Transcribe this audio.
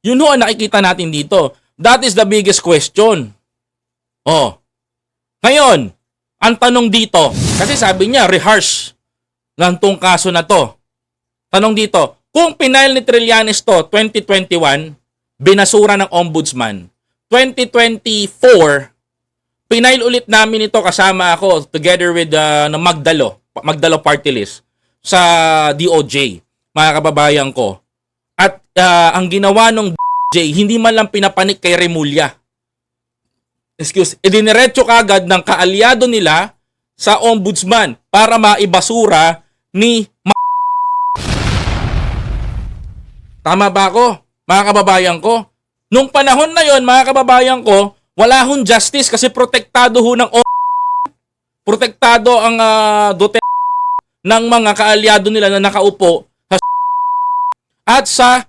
Yun ho ang nakikita natin dito. That is the biggest question. Oh. Ngayon, ang tanong dito, kasi sabi niya, rehearse lang tong kaso na to. Tanong dito, kung pinail ni Trillanes to 2021, binasura ng ombudsman. 2024, pinail ulit namin ito kasama ako together with Magdalo Party List sa DOJ, mga kababayan ko. At ang ginawa ng DOJ, hindi man lang pinapanik kay Remulla. Idiniretso kagad ng kaalyado nila sa ombudsman para maibasura ni Tama ba ako, mga kababayan ko? Nung panahon na yon, mga kababayan ko, wala hong justice kasi protektado ho ng protektado ang Duterte ng mga kaalyado nila na nakaupo sa at sa